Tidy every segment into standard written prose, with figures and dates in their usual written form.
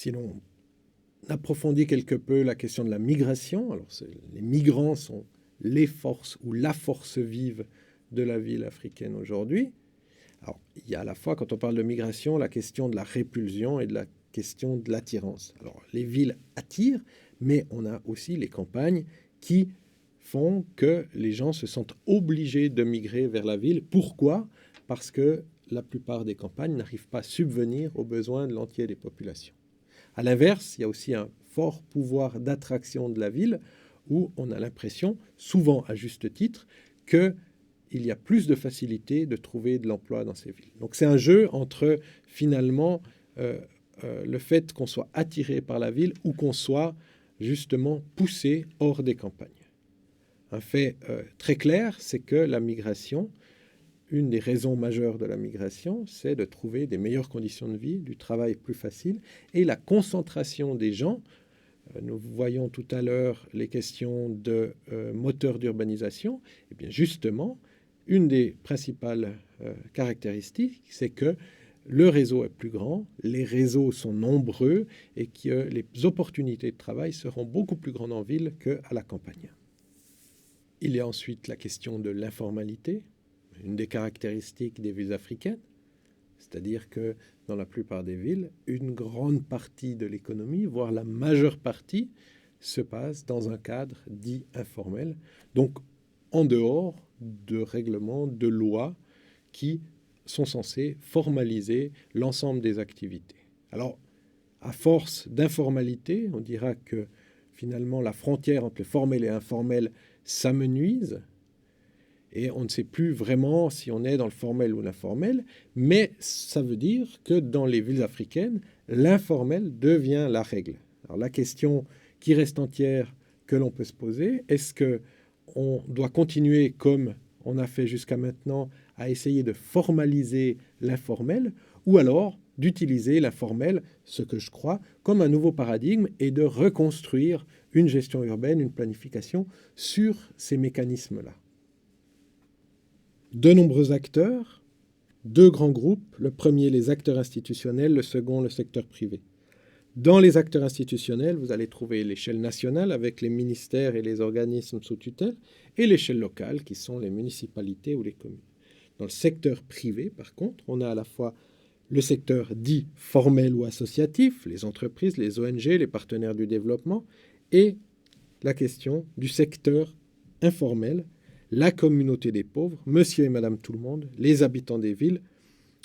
Si l'on approfondit quelque peu la question de la migration, alors les migrants sont les forces ou la force vive de la ville africaine aujourd'hui. Alors, il y a à la fois, quand on parle de migration, la question de la répulsion et de la question de l'attirance. Alors, les villes attirent, mais on a aussi les campagnes qui font que les gens se sentent obligés de migrer vers la ville. Pourquoi ? Parce que la plupart des campagnes n'arrivent pas à subvenir aux besoins de l'entier des populations. À l'inverse, il y a aussi un fort pouvoir d'attraction de la ville où on a l'impression, souvent à juste titre, qu'il y a plus de facilité de trouver de l'emploi dans ces villes. Donc c'est un jeu entre finalement le fait qu'on soit attiré par la ville ou qu'on soit justement poussé hors des campagnes. Un fait très clair, c'est que la migration, une des raisons majeures de la migration, c'est de trouver des meilleures conditions de vie, du travail plus facile, et la concentration des gens. Nous voyons tout à l'heure les questions de moteurs d'urbanisation. Et bien justement, une des principales caractéristiques, c'est que le réseau est plus grand, les réseaux sont nombreux et que les opportunités de travail seront beaucoup plus grandes en ville qu'à la campagne. Il y a ensuite la question de l'informalité, une des caractéristiques des villes africaines, c'est-à-dire que dans la plupart des villes, une grande partie de l'économie, voire la majeure partie, se passe dans un cadre dit informel, donc en dehors de règlements, de lois qui sont censés formaliser l'ensemble des activités. Alors, à force d'informalité, on dira que finalement la frontière entre le formel et l'informel s'amenuise, et on ne sait plus vraiment si on est dans le formel ou l'informel, mais ça veut dire que dans les villes africaines, l'informel devient la règle. Alors la question qui reste entière que l'on peut se poser, est-ce qu'on doit continuer comme on a fait jusqu'à maintenant à essayer de formaliser l'informel, ou alors d'utiliser l'informel, ce que je crois, comme un nouveau paradigme et de reconstruire une gestion urbaine, une planification sur ces mécanismes-là. De nombreux acteurs, deux grands groupes, le premier les acteurs institutionnels, le second le secteur privé. Dans les acteurs institutionnels, vous allez trouver l'échelle nationale avec les ministères et les organismes sous tutelle et l'échelle locale qui sont les municipalités ou les communes. Dans le secteur privé, par contre, on a à la fois le secteur dit formel ou associatif, les entreprises, les ONG, les partenaires du développement, et la question du secteur informel, la communauté des pauvres, monsieur et madame tout le monde, les habitants des villes.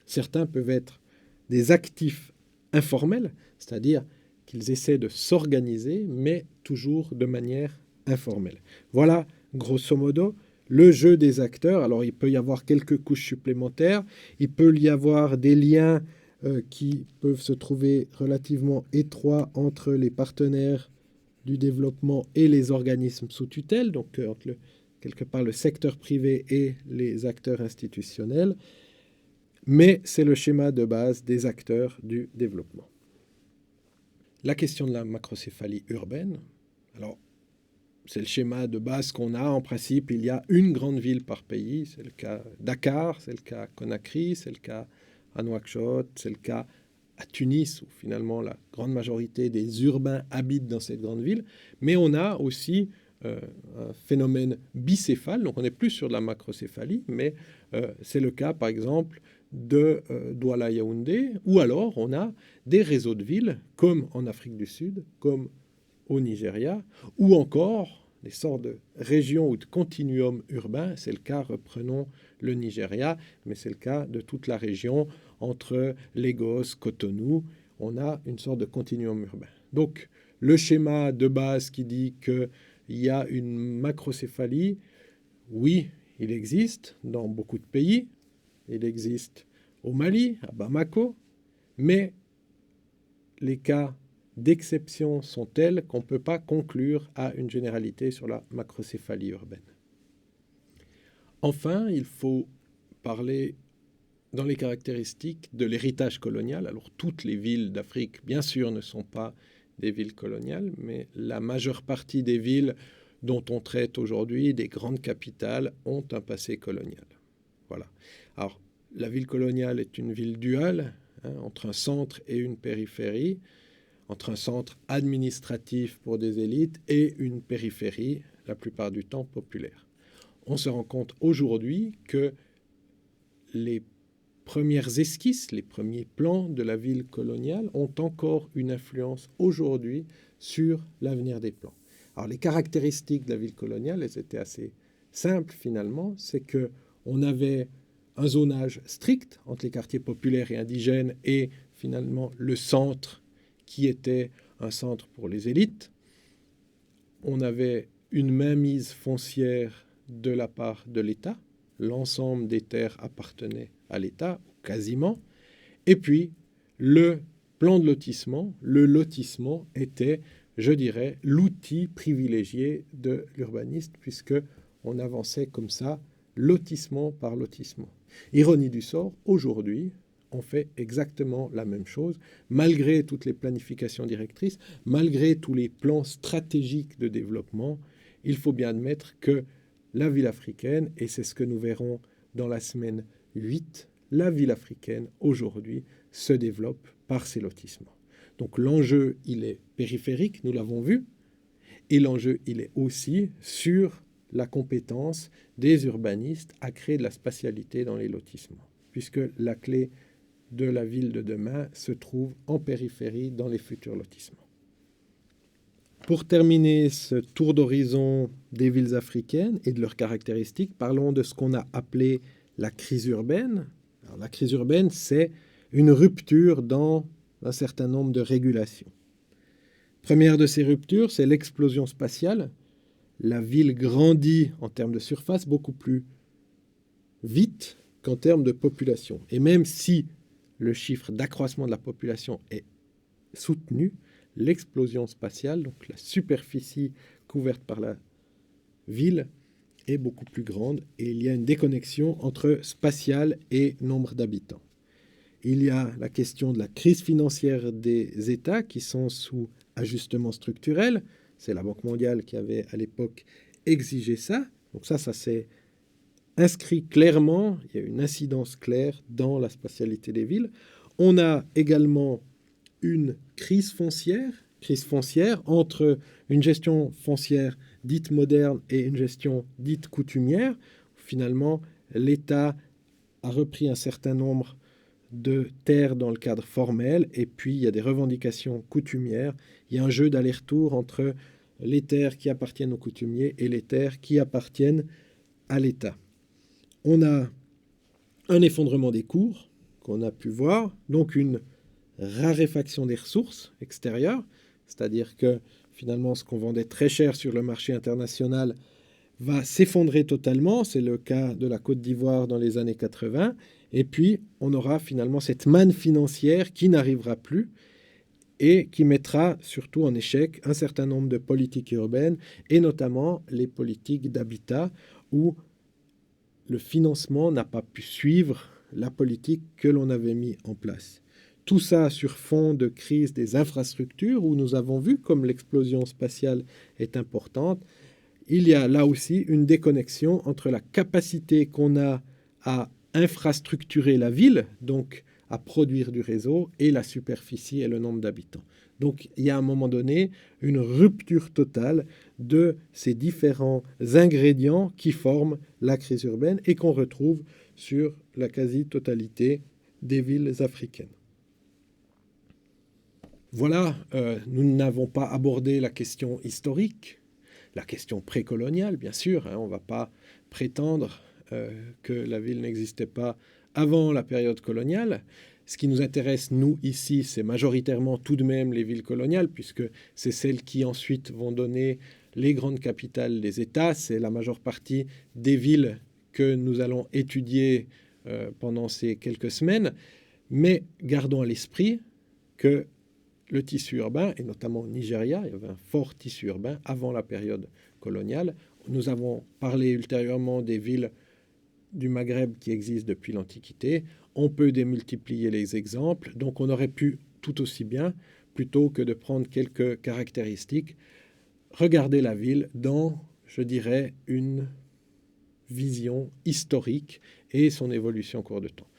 Certains peuvent être des actifs informels, c'est-à-dire qu'ils essaient de s'organiser, mais toujours de manière informelle. Voilà, grosso modo, le jeu des acteurs. Alors, il peut y avoir quelques couches supplémentaires, il peut y avoir des liens qui peuvent se trouver relativement étroits entre les partenaires du développement et les organismes sous tutelle, donc entre quelque part le secteur privé et les acteurs institutionnels, mais c'est le schéma de base des acteurs du développement. La question de la macrocéphalie urbaine, alors c'est le schéma de base qu'on a. En principe, il y a une grande ville par pays, c'est le cas Dakar, c'est le cas Conakry, c'est le cas à Nouakchott, c'est le cas à Tunis, où finalement la grande majorité des urbains habitent dans cette grande ville, mais on a aussi un phénomène bicéphale, donc on n'est plus sur de la macrocéphalie, mais c'est le cas par exemple de Douala-Yaoundé, ou alors on a des réseaux de villes, comme en Afrique du Sud, comme au Nigeria, ou encore des sortes de régions ou de continuums urbains. C'est le cas, reprenons le Nigeria, mais c'est le cas de toute la région entre Lagos, Cotonou. On a une sorte de continuum urbain. Donc, le schéma de base qui dit qu'il y a une macrocéphalie, oui, il existe dans beaucoup de pays. Il existe au Mali, à Bamako, mais les cas d'exception sont tels qu'on ne peut pas conclure à une généralité sur la macrocéphalie urbaine. Enfin, il faut parler dans les caractéristiques de l'héritage colonial. Alors, toutes les villes d'Afrique, bien sûr, ne sont pas des villes coloniales, mais la majeure partie des villes dont on traite aujourd'hui, des grandes capitales, ont un passé colonial. Voilà. Alors, la ville coloniale est une ville duale, entre un centre et une périphérie. entre un centre administratif pour des élites et une périphérie, la plupart du temps populaire. On se rend compte aujourd'hui que les premières esquisses, les premiers plans de la ville coloniale ont encore une influence aujourd'hui sur l'avenir des plans. Alors les caractéristiques de la ville coloniale, elles étaient assez simples finalement, c'est que on avait un zonage strict entre les quartiers populaires et indigènes et finalement le centre qui était un centre pour les élites. On avait une mainmise foncière de la part de l'État. L'ensemble des terres appartenait à l'État, quasiment. Et puis, le plan de lotissement, le lotissement était, je dirais, l'outil privilégié de l'urbaniste, puisque on avançait comme ça, lotissement par lotissement. Ironie du sort, aujourd'hui, on fait exactement la même chose, malgré toutes les planifications directrices, malgré tous les plans stratégiques de développement. Il faut bien admettre que la ville africaine, et c'est ce que nous verrons dans la semaine 8, la ville africaine, aujourd'hui, se développe par ces lotissements. Donc l'enjeu, il est périphérique, nous l'avons vu, et l'enjeu, il est aussi sur la compétence des urbanistes à créer de la spatialité dans les lotissements, puisque la clé de la ville de demain se trouve en périphérie dans les futurs lotissements. Pour terminer ce tour d'horizon des villes africaines et de leurs caractéristiques, parlons de ce qu'on a appelé la crise urbaine. Alors, la crise urbaine, c'est une rupture dans un certain nombre de régulations. Première de ces ruptures, c'est l'explosion spatiale. La ville grandit en termes de surface beaucoup plus vite qu'en termes de population. Et même si le chiffre d'accroissement de la population est soutenu, l'explosion spatiale, donc la superficie couverte par la ville, est beaucoup plus grande et il y a une déconnexion entre spatial et nombre d'habitants. Il y a la question de la crise financière des États qui sont sous ajustement structurel. C'est la Banque mondiale qui avait à l'époque exigé ça. Donc ça s'est inscrit clairement, il y a une incidence claire dans la spatialité des villes. On a également une crise foncière entre une gestion foncière dite moderne et une gestion dite coutumière. Finalement, l'État a repris un certain nombre de terres dans le cadre formel, et puis il y a des revendications coutumières. Il y a un jeu d'aller-retour entre les terres qui appartiennent aux coutumiers et les terres qui appartiennent à l'État. On a un effondrement des cours qu'on a pu voir, donc une raréfaction des ressources extérieures, c'est-à-dire que finalement ce qu'on vendait très cher sur le marché international va s'effondrer totalement. C'est le cas de la Côte d'Ivoire dans les années 80. Et puis, on aura finalement cette manne financière qui n'arrivera plus et qui mettra surtout en échec un certain nombre de politiques urbaines, et notamment les politiques d'habitat, où le financement n'a pas pu suivre la politique que l'on avait mis en place. Tout ça sur fond de crise des infrastructures, où nous avons vu comme l'explosion spatiale est importante. Il y a là aussi une déconnexion entre la capacité qu'on a à infrastructurer la ville, donc à produire du réseau, et la superficie et le nombre d'habitants. Donc il y a à un moment donné une rupture totale de ces différents ingrédients qui forment la crise urbaine et qu'on retrouve sur la quasi-totalité des villes africaines. Voilà, nous n'avons pas abordé la question historique, la question précoloniale, bien sûr. On ne va pas prétendre que la ville n'existait pas avant la période coloniale. Ce qui nous intéresse, nous, ici, c'est majoritairement tout de même les villes coloniales, puisque c'est celles qui ensuite vont donner les grandes capitales des États. C'est la majeure partie des villes que nous allons étudier pendant ces quelques semaines. Mais gardons à l'esprit que le tissu urbain, et notamment au Nigeria, il y avait un fort tissu urbain avant la période coloniale. Nous avons parlé ultérieurement des villes du Maghreb qui existent depuis l'Antiquité. On peut démultiplier les exemples, donc on aurait pu tout aussi bien, plutôt que de prendre quelques caractéristiques, regarder la ville dans, je dirais, une vision historique et son évolution au cours de temps.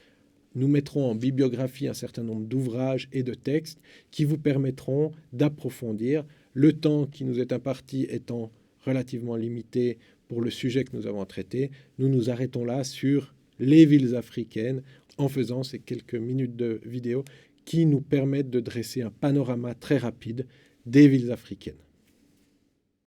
nous mettrons en bibliographie un certain nombre d'ouvrages et de textes qui vous permettront d'approfondir, le temps qui nous est imparti étant relativement limité pour le sujet que nous avons à traiter. Nous nous arrêtons là sur les villes africaines en faisant ces quelques minutes de vidéo qui nous permettent de dresser un panorama très rapide des villes africaines.